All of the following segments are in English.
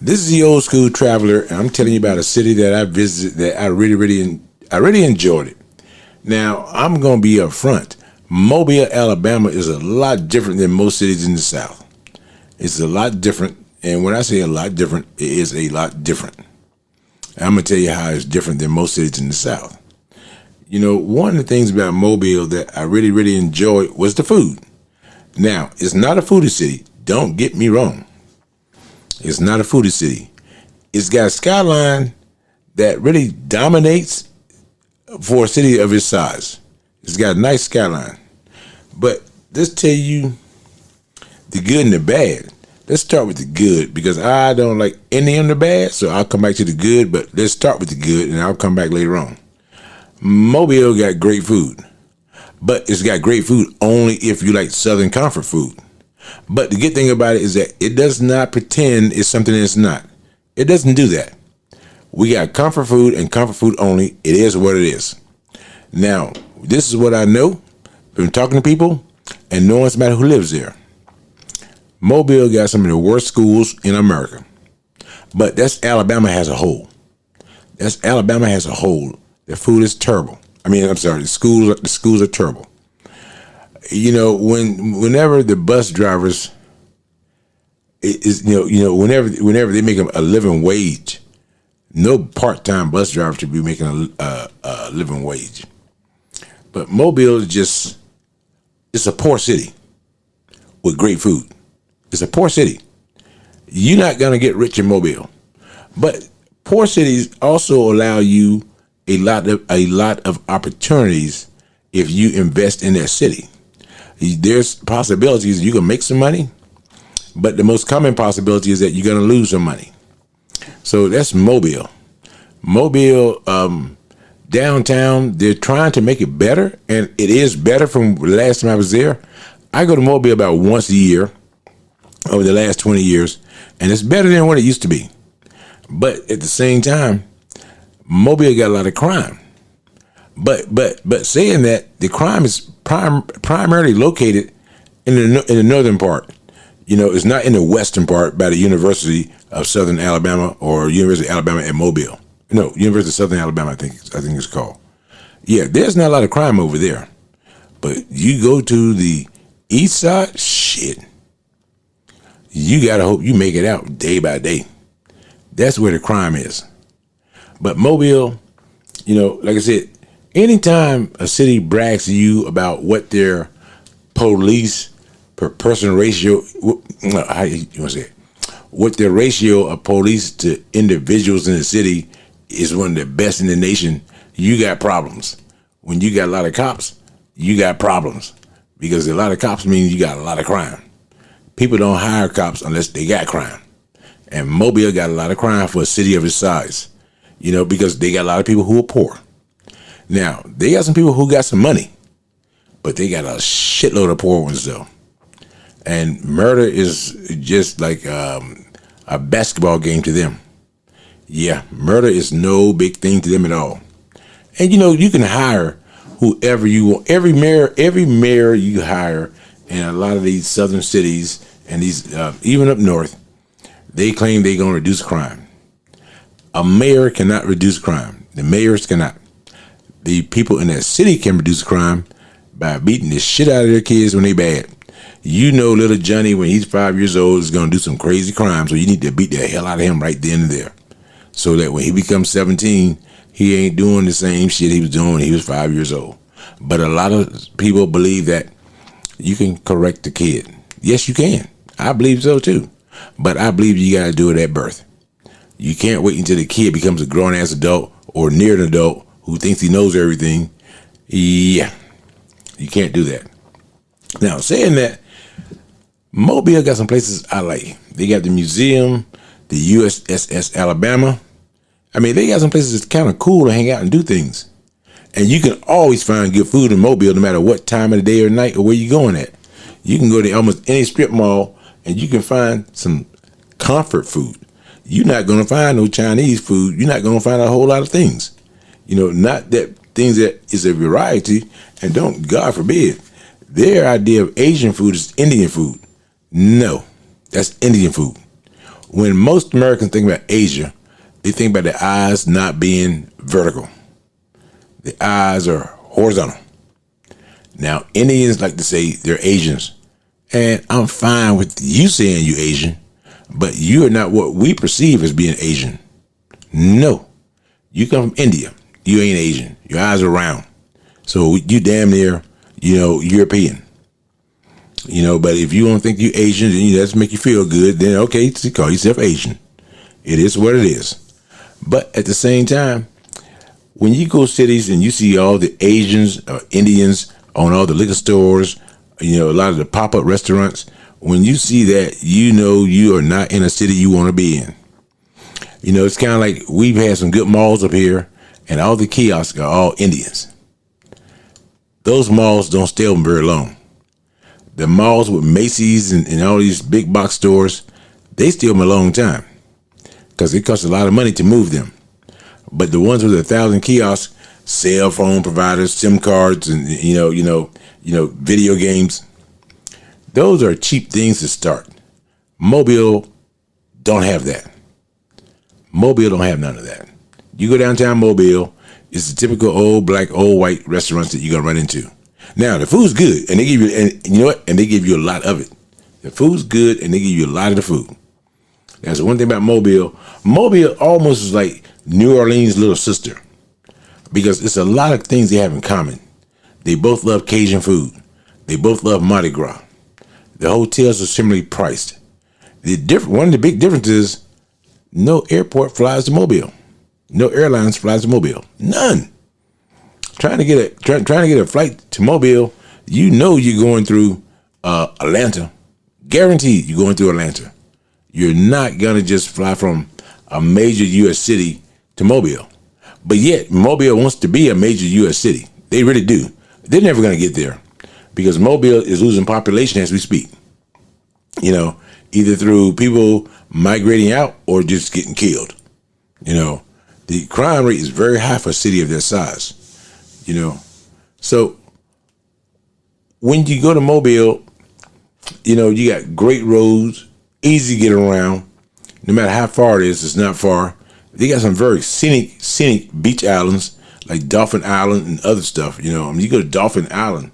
This is the Old School Traveler, and I'm telling you about a city that I visited that I really enjoyed it. Now, I'm going to be upfront. Mobile, Alabama is a lot different than most cities in the South. It's a lot different, and when I say a lot different, it is a lot different. I'm going to tell you how it's different than most cities in the South. You know, one of the things about Mobile that I really enjoyed was the food. Now, it's not a foodie city. Don't get me wrong. It's not a foodie city. It's got a skyline that really dominates for a city of its size. It's got a nice skyline. But let's tell you the good and the bad. Let's start with the good because I don't like any of the bad, so I'll come back to the good, but let's start with the good and I'll come back later on. Mobile got great food, but it's got great food only if you like Southern comfort food. But the good thing about it is that it does not pretend it's something it's not. It doesn't do that. We got comfort food and comfort food only. It is what it is. Now, this is what I know from talking to people and knowing somebody who lives there. Mobile got some of the worst schools in America. But that's Alabama as a whole. That's Alabama as a whole. The food is terrible. The schools are terrible. You know, whenever the bus drivers whenever they make a living wage, no part-time bus driver should be making a living wage. But Mobile is it's a poor city with great food. It's a poor city. You're not gonna get rich in Mobile, but poor cities also allow you a lot of opportunities if you invest in that city. There's possibilities you can make some money, but the most common possibility is that you're going to lose some money. So that's Mobile. Mobile, downtown, they're trying to make it better, and it is better from the last time I was there. I go to Mobile about once a year over the last 20 years, and it's better than what it used to be. But at the same time, Mobile got a lot of crime. But saying that, the crime is primarily located in the northern part. You know, it's not in the western part by the University of Southern Alabama or University of Alabama at Mobile. No, University of Southern Alabama, I think it's called. Yeah, there's not a lot of crime over there. But you go to the east side, shit. You gotta hope you make it out day by day. That's where the crime is. But Mobile, you know, like I said, anytime a city brags to you about what their police per person ratio, what their ratio of police to individuals in the city is one of the best in the nation, you got problems. When you got a lot of cops, you got problems because a lot of cops means you got a lot of crime. People don't hire cops unless they got crime. And Mobile got a lot of crime for a city of its size, you know, because they got a lot of people who are poor. Now, they got some people who got some money, but they got a shitload of poor ones, though. And murder is just like a basketball game to them. Yeah, murder is no big thing to them at all. And, you know, you can hire whoever you want. Every mayor you hire in a lot of these southern cities and these, even up north, they claim they're going to reduce crime. A mayor cannot reduce crime. The mayors cannot. The people in that city can reduce crime by beating the shit out of their kids when they bad. You know little Johnny, when he's 5 years old, is going to do some crazy crime, so you need to beat the hell out of him right then and there. So that when he becomes 17, he ain't doing the same shit he was doing when he was 5 years old. But a lot of people believe that you can correct the kid. Yes, you can. I believe so too. But I believe you got to do it at birth. You can't wait until the kid becomes a grown-ass adult or near an adult who thinks he knows everything. Yeah, you can't do that. Now, saying that, Mobile got some places I like. They got the museum, the USS Alabama. I mean, they got some places that's kind of cool to hang out and do things. And you can always find good food in Mobile no matter what time of the day or night or where you're going at. You can go to almost any strip mall and you can find some comfort food. You're not going to find no Chinese food. You're not going to find a whole lot of things. You know, not that things that is a variety, and don't, God forbid, their idea of Asian food is Indian food. No, that's Indian food. When most Americans think about Asia, they think about the eyes not being vertical. The eyes are horizontal. Now, Indians like to say they're Asians. And I'm fine with you saying you're Asian, but you are not what we perceive as being Asian. No. You come from India. You ain't Asian. Your eyes are round. So you damn near, European. But if you don't think you're Asian, then that's make you feel good, then okay, so call yourself Asian. It is what it is. But at the same time, when you go cities and you see all the Asians or Indians on all the liquor stores, a lot of the pop-up restaurants, when you see that, you are not in a city you want to be in. It's kind of like we've had some good malls up here, and all the kiosks are all Indians. Those malls don't stay open very long. The malls with Macy's and all these big box stores, they stay open a long time because it costs a lot of money to move them. But the ones with 1,000 kiosks, cell phone providers, SIM cards, and video games, those are cheap things to start. Mobile don't have that. Mobile don't have none of that. You go downtown Mobile, it's the typical old black, old white restaurants that you're gonna run into. Now the food's good, and they give you, and you know what? And they give you a lot of it. The food's good, and they give you a lot of the food. That's one thing about Mobile. Mobile almost is like New Orleans' little sister, because it's a lot of things they have in common. They both love Cajun food. They both love Mardi Gras. The hotels are similarly priced. One of the big differences is no airport flies to Mobile. No airlines flies to Mobile. None. Trying to get a flight to Mobile, you're going through Atlanta. Guaranteed you're going through Atlanta. You're not gonna just fly from a major U.S. city to Mobile. But yet Mobile wants to be a major U.S. city. They really do. They're never gonna get there because Mobile is losing population as we speak. Either through people migrating out or just getting killed. The crime rate is very high for a city of that size. So when you go to Mobile, you got great roads, easy to get around. No matter how far it is, it's not far. They got some very scenic beach islands like Dolphin Island and other stuff. You go to Dolphin Island,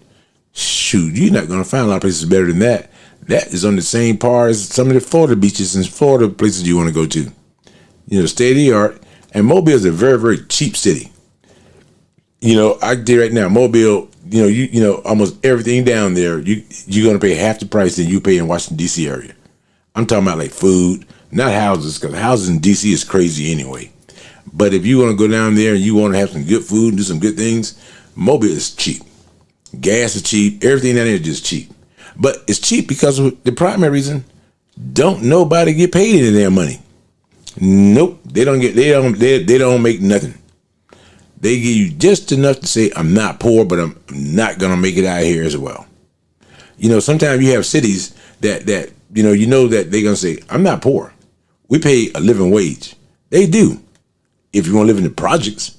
shoot, you're not going to find a lot of places better than that. That is on the same par as some of the Florida beaches and Florida places you want to go to. State of the art. And Mobile is a very, very cheap city. I can tell you right now, Mobile, almost everything down there, you're going to pay half the price that you pay in Washington, D.C. area. I'm talking about like food, not houses, because houses in D.C. is crazy anyway. But if you want to go down there and you want to have some good food and do some good things, Mobile is cheap. Gas is cheap. Everything down there is just cheap. But it's cheap because of the primary reason, don't nobody get paid any damn money. Nope, they don't make nothing. They give you just enough to say, I'm not poor, but I'm not gonna make it out of here as well. Sometimes you have cities that that they're gonna say, I'm not poor. We pay a living wage. They do. If you want to live in the projects.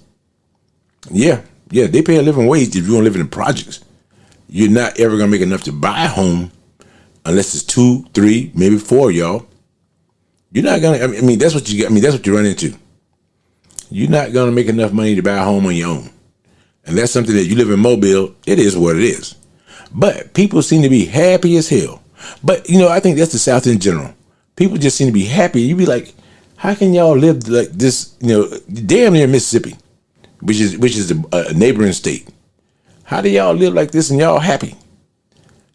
Yeah, they pay a living wage if you want to live in the projects. You're not ever gonna make enough to buy a home unless it's 2, 3, maybe 4 of y'all. You're not gonna. That's what you get. That's what you run into. You're not gonna make enough money to buy a home on your own, and that's something that you live in Mobile. It is what it is. But people seem to be happy as hell. But I think that's the South in general. People just seem to be happy. You be like, how can y'all live like this? Damn near Mississippi, which is a neighboring state. How do y'all live like this and y'all happy?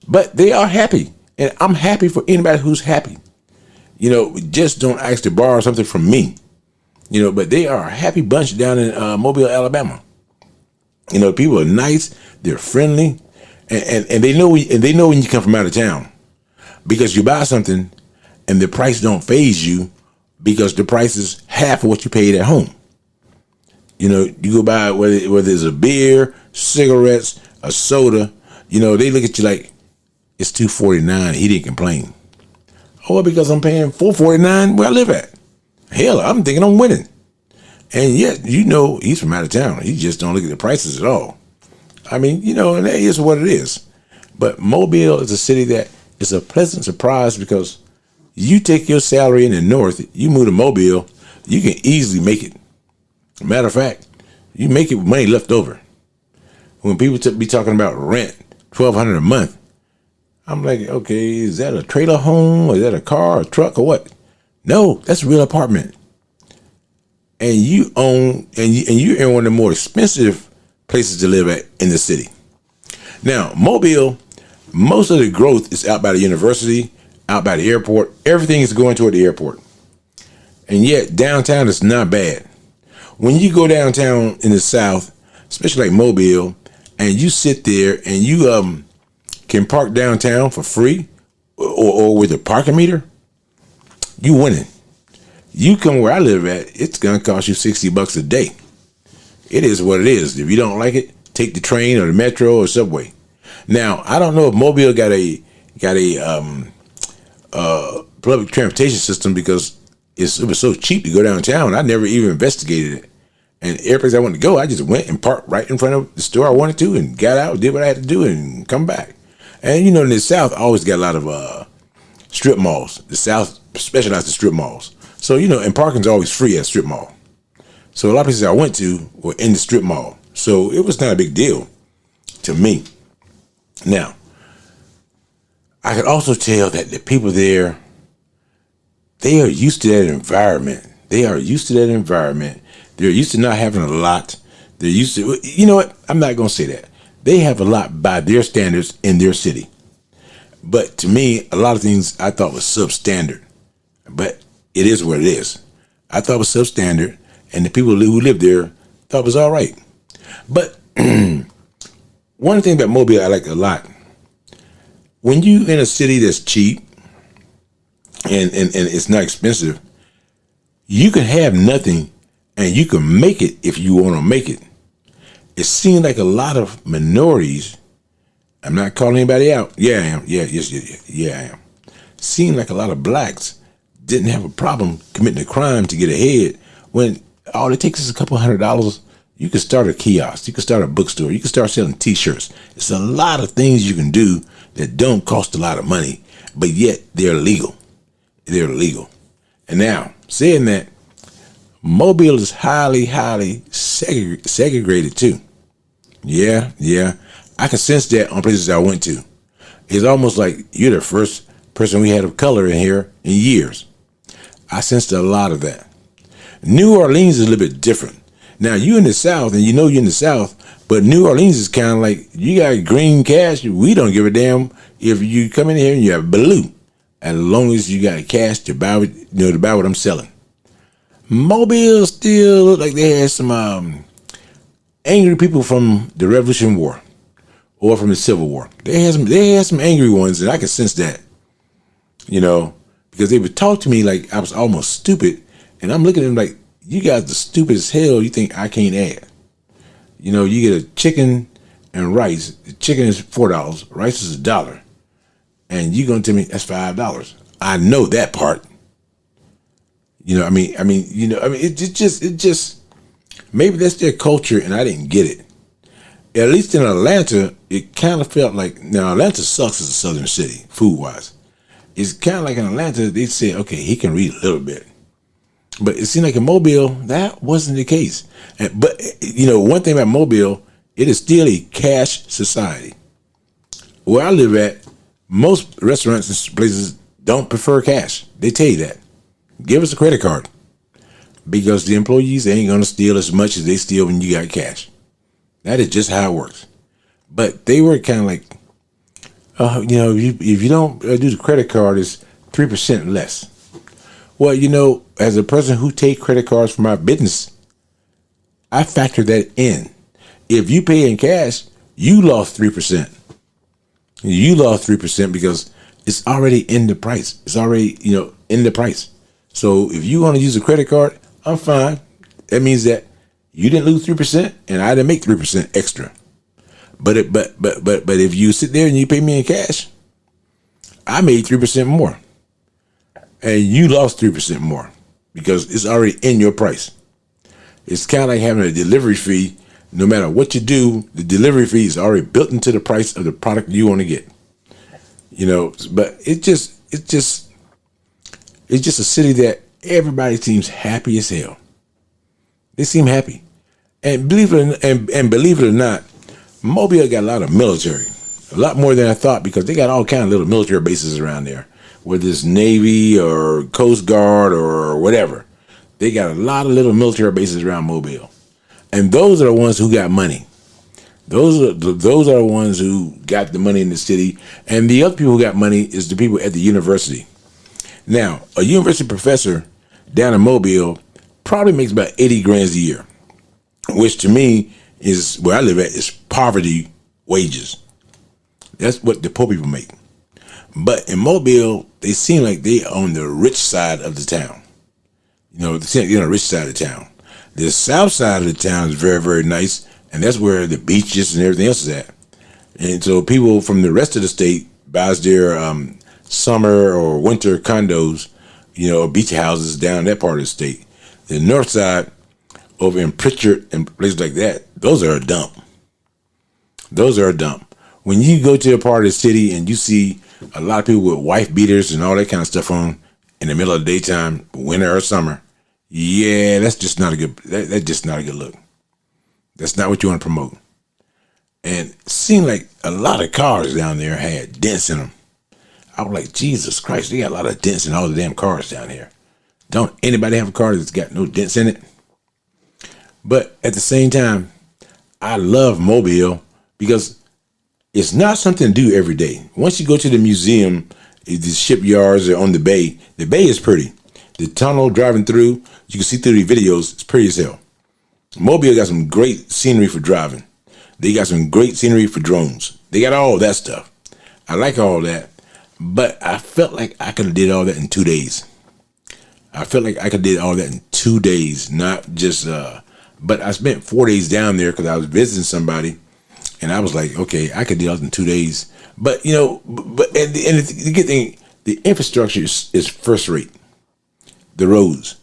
But they are happy, and I'm happy for anybody who's happy. Just don't ask to borrow something from me. But they are a happy bunch down in Mobile, Alabama. People are nice, they're friendly, and they know when you come from out of town, because you buy something and the price don't faze you because the price is half of what you paid at home. You go buy whether it's a beer, cigarettes, a soda. They look at you like it's $2.49. He didn't complain. Oh, because I'm paying $4.49 where I live at. Hell, I'm thinking I'm winning. And yet, he's from out of town. He just don't look at the prices at all. And that is what it is. But Mobile is a city that is a pleasant surprise because, You take your salary in the north, you move to Mobile, you can easily make it. Matter of fact, you make it with money left over. When people be talking about rent, $1,200 a month, I'm like, okay, is that a trailer home, or is that a car, a truck, or what? No, that's a real apartment. And you own, and you're in one of the more expensive places to live at in the city. Now, Mobile, most of the growth is out by the university, out by the airport. Everything is going toward the airport. And yet, downtown is not bad. When you go downtown in the South, especially like Mobile, and you sit there and you can park downtown for free or with a parking meter, you winning. You come where I live at, it's gonna cost you $60 a day. It is what it is. If you don't like it, take the train or the metro or subway. Now, I don't know if Mobile got a public transportation system because it was so cheap to go downtown. I never even investigated it. And every place I wanted to go, I just went and parked right in front of the store I wanted to and got out, did what I had to do, and come back. And in the South, I always got a lot of strip malls. The South specialized in strip malls. So, and parking's always free at a strip mall. So a lot of places I went to were in the strip mall. So it was not a big deal to me. Now, I could also tell that the people there, they are used to that environment. They're used to not having a lot. They're used to, you know what? I'm not going to say that. They have a lot by their standards in their city. But to me, a lot of things I thought was substandard. But it is what it is. I thought it was substandard, and the people who lived there thought it was all right. But one thing about Mobile I like a lot, when you in a city that's cheap and it's not expensive, you can have nothing and you can make it if you want to make it. It seems like a lot of minorities, I'm not calling anybody out. Yeah, I am. Yeah, I am. Seems like a lot of blacks didn't have a problem committing a crime to get ahead when all it takes is a couple $100. You can start a kiosk. You can start a bookstore. You can start selling T-shirts. It's a lot of things you can do that don't cost a lot of money, but yet they're legal. They're legal. And now, saying that, Mobile is highly, highly segregated too. Yeah. I can sense that on places I went to. It's almost like you're the first person we had of color in here in years. I sensed a lot of that. New Orleans is a little bit different. Now, you in the South, and you're in the South, but New Orleans is kind of like, you got green cash, we don't give a damn if you come in here and you have blue, as long as you got cash to buy what I'm selling. Mobile still look like they had some angry people from the Revolution War or from the Civil War. They had some angry ones, and I could sense that, because they would talk to me like I was almost stupid, and I'm looking at them like, you guys are stupid as hell. You think I can't add? You get a chicken and rice. The chicken is $4. Rice is $1. And you're going to tell me that's $5. I know that part. It just, maybe that's their culture and I didn't get it. At least in Atlanta, it kind of felt like, now Atlanta sucks as a southern city, food-wise. It's kind of like in Atlanta, they say, okay, he can read a little bit. But it seemed like in Mobile, that wasn't the case. But one thing about Mobile, it is still a cash society. Where I live at, most restaurants and places don't prefer cash. They tell you that. Give us a credit card. Because the employees ain't going to steal as much as they steal when you got cash. That is just how it works. But they were kind of like, if you don't do the credit card, it's 3% less. Well, as a person who take credit cards for my business, I factor that in. If you pay in cash, you lost 3%. You lost 3% because it's already in the price. It's already, in the price. So if you want to use a credit card, I'm fine. That means that you didn't lose 3% and I didn't make 3% extra. But if you sit there and you pay me in cash, I made 3% more. And you lost 3% more because it's already in your price. It's kind of like having a delivery fee. No matter what you do, the delivery fee is already built into the price of the product you want to get. But it just It's just a city that everybody seems happy as hell. They seem happy. And believe it or not, Mobile got a lot of military. A lot more than I thought, because they got all kind of little military bases around there. Whether it's Navy or Coast Guard or whatever. They got a lot of little military bases around Mobile. And those are the ones who got money. Those are the ones who got the money in the city. And the other people who got money is the people at the university. Now, a university professor down in Mobile probably makes about 80 grand a year, which to me is, where I live at, is poverty wages. That's what the poor people make. But in Mobile, they seem like they on the rich side of the town. They seem like they're on the rich side of the town. The south side of the town is very, very nice, and that's where the beaches and everything else is at. And so people from the rest of the state buys their summer or winter condos, or beach houses down that part of the state. The north side, over in Pritchard and places like that, those are a dump. Those are a dump. When you go to a part of the city and you see a lot of people with wife beaters and all that kind of stuff on in the middle of the daytime, winter or summer, yeah, that's just not a good. That's just not a good look. That's not what you want to promote. And it seemed like a lot of cars down there had dents in them. I was like, Jesus Christ, they got a lot of dents in all the damn cars down here. Don't anybody have a car that's got no dents in it? But at the same time, I love Mobile because it's not something to do every day. Once you go to the museum, the shipyards are on the bay is pretty. The tunnel driving through, you can see through the videos, it's pretty as hell. Mobile got some great scenery for driving. They got some great scenery for drones. They got all that stuff. I like all that, but I felt like I could have did all that in 2 days. I felt like I could did all that in 2 days, not just, but I spent 4 days down there because I was visiting somebody, and I was like, okay, I could do it in 2 days. But, and the good thing, the infrastructure is first rate. The roads.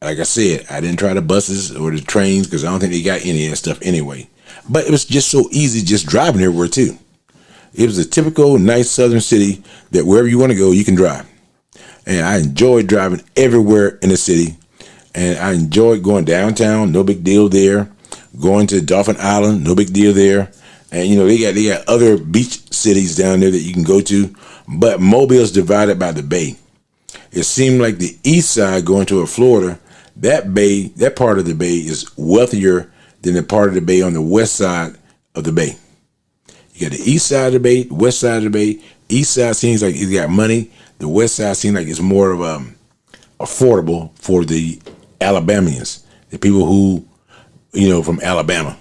Like I said, I didn't try the buses or the trains because I don't think they got any of that stuff anyway. But it was just so easy just driving everywhere too. It was a typical nice southern city that wherever you want to go, you can drive. And I enjoyed driving everywhere in the city. And I enjoyed going downtown, no big deal there. Going to Dolphin Island, no big deal there. And they got other beach cities down there that you can go to. But Mobile's divided by the bay. It seemed like the east side going to Florida, that part of the bay is wealthier than the part of the bay on the west side of the bay. You got the east side of the bay, west side of the bay. East side seems like it's got money. The west side seems like it's more of affordable for the Alabamians, the people who, from Alabama.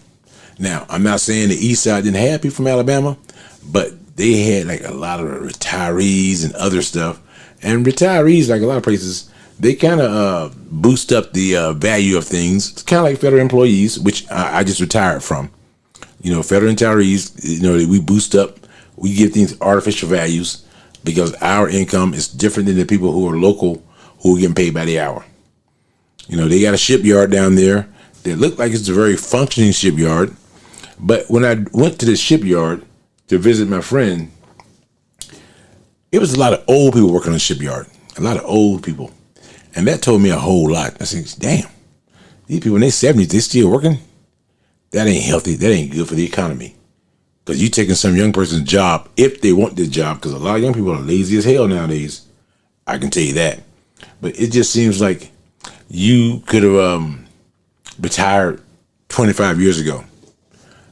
Now, I'm not saying the east side didn't have people from Alabama, but they had like a lot of retirees and other stuff. And retirees, like a lot of places, they kind of boost up the value of things. It's kind of like federal employees, which I just retired from. Federal retirees, we boost up, we give things artificial values because our income is different than the people who are local, who are getting paid by the hour. They got a shipyard down there that looked like it's a very functioning shipyard. But when I went to the shipyard to visit my friend, it was a lot of old people working on the shipyard, a lot of old people. And that told me a whole lot. I said, damn, these people in their 70s, they still working? That ain't healthy. That ain't good for the economy. Because you taking some young person's job if they want this job, because a lot of young people are lazy as hell nowadays. I can tell you that. But it just seems like you could have retired 25 years ago.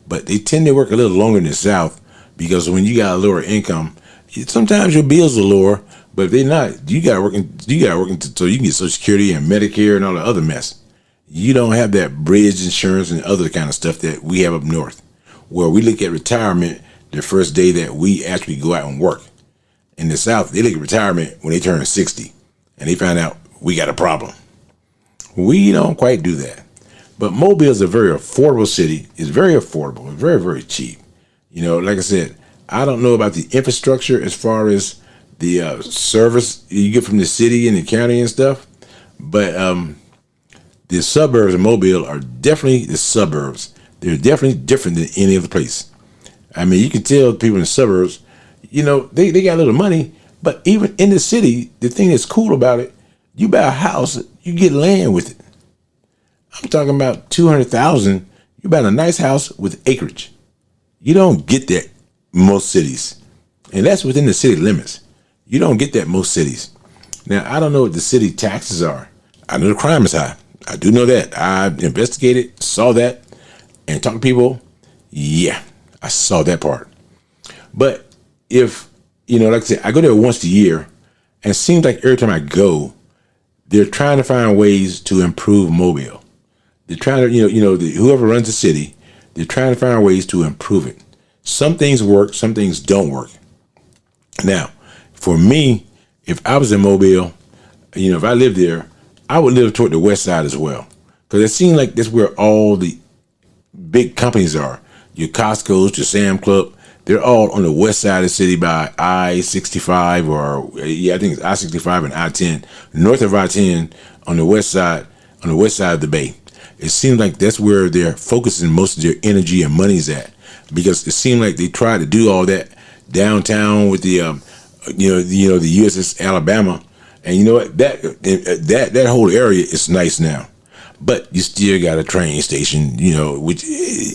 But they tend to work a little longer in the South because when you got a lower income, sometimes your bills are lower, but if they're not, you got working so you can get Social Security and Medicare and all the other mess. You don't have that bridge insurance and other kind of stuff that we have up north, where we look at retirement the first day that we actually go out and work. In the South, they look at retirement when they turn 60, and they find out we got a problem. We don't quite do that. But Mobile is a very affordable city. It's very affordable. It's very, very cheap. Like I said, I don't know about the infrastructure as far as the service you get from the city and the county and stuff, but the suburbs of Mobile are definitely the suburbs. They're definitely different than any other place. I mean, you can tell people in the suburbs, they got a little money, but even in the city, the thing that's cool about it, You buy a house, you get land with it. I'm talking about 200,000. You buy a nice house with acreage. You don't get that most cities, and that's within the city limits. You don't get that most cities. Now, I don't know what the city taxes are. I know the crime is high. I do know that. I investigated, saw that, and talked to people. Yeah, I saw that part. But if, like I said, I go there once a year, and it seems like every time I go, they're trying to find ways to improve Mobile. They're trying to, whoever runs the city, they're trying to find ways to improve it. Some things work, some things don't work. Now, for me, if I was in Mobile, if I lived there, I would live toward the west side as well. Because it seems like that's where all the big companies are. Your Costco's, your Sam Club, they're all on the west side of the city by I-65 I think it's I-65 and I-10. North of I-10 on the west side of the bay. It seems like that's where they're focusing most of their energy and money's at. Because it seemed like they tried to do all that downtown with the the USS Alabama, and you know what, that whole area is nice now, but you still got a train station, which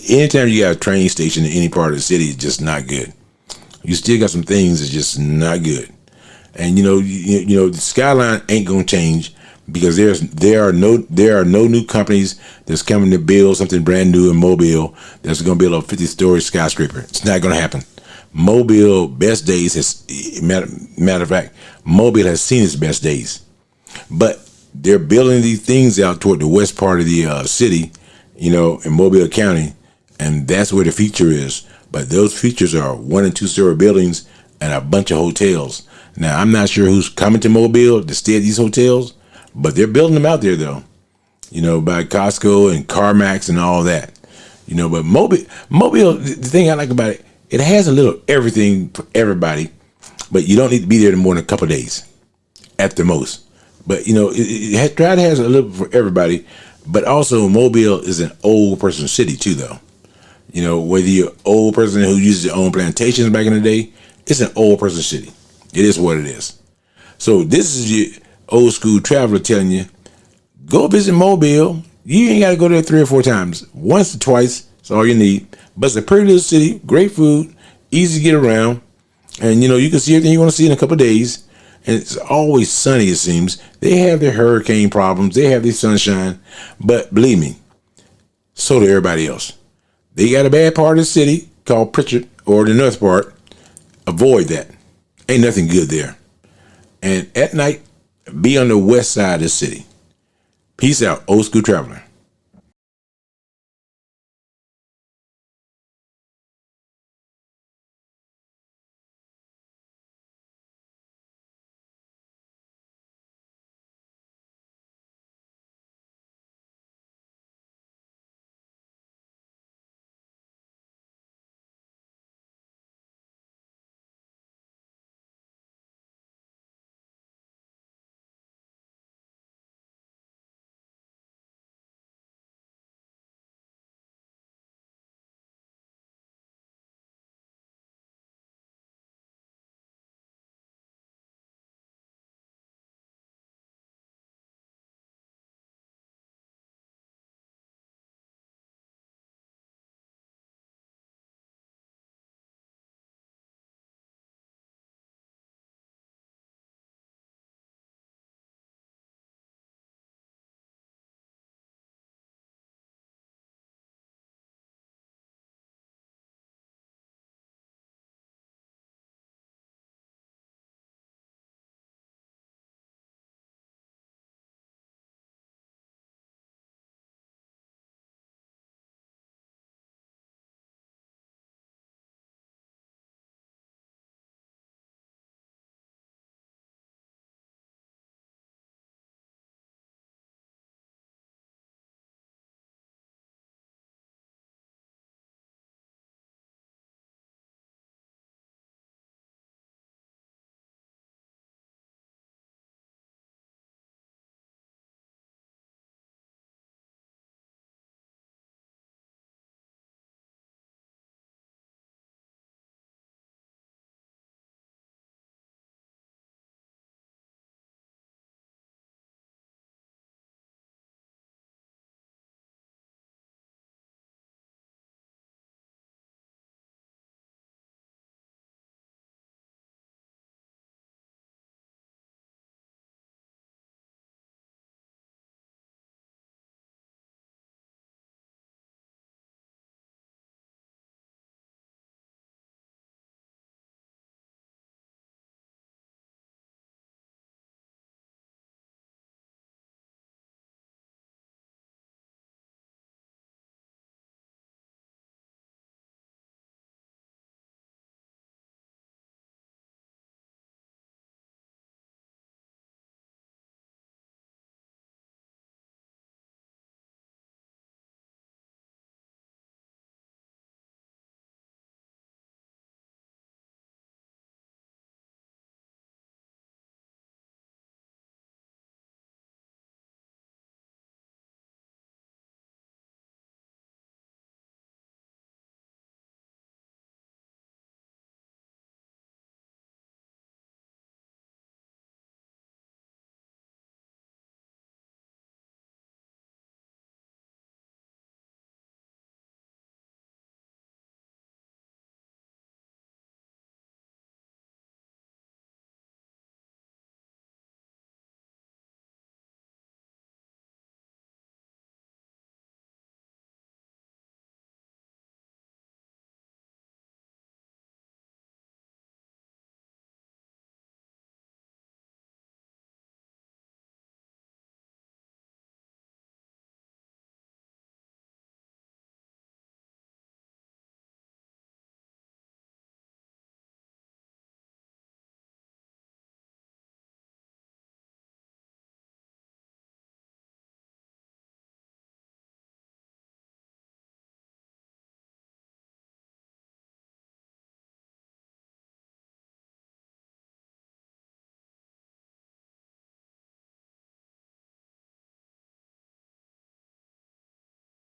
anytime you got a train station in any part of the city, it's just not good. You still got some things that's just not good, and the skyline ain't gonna change because there are no new companies that's coming to build something brand new in Mobile that's gonna build a 50-story skyscraper. It's not gonna happen. Mobile best days matter of fact, Mobile has seen its best days, but they're building these things out toward the west part of the city, in Mobile County, and that's where the future is. But those features are 1- and 2-story buildings and a bunch of hotels. Now, I'm not sure who's coming to Mobile to stay at these hotels, but they're building them out there though, by Costco and CarMax and all that, but Mobile, the thing I like about it, it has a little everything for everybody, but you don't need to be there more than a couple of days at the most. But, it has a little for everybody, but also Mobile is an old person city too, though. Whether you're an old person who used to own plantations back in the day, it's an old person city. It is what it is. So this is your old school traveler telling you, go visit Mobile. You ain't got to go there 3 or 4 times. Once or twice, that's all you need. But it's a pretty little city, great food, easy to get around. And, you can see everything you want to see in a couple of days. And it's always sunny, it seems. They have their hurricane problems. They have their sunshine. But believe me, so do everybody else. They got a bad part of the city called Pritchard, or the north part. Avoid that. Ain't nothing good there. And at night, be on the west side of the city. Peace out, old school traveler.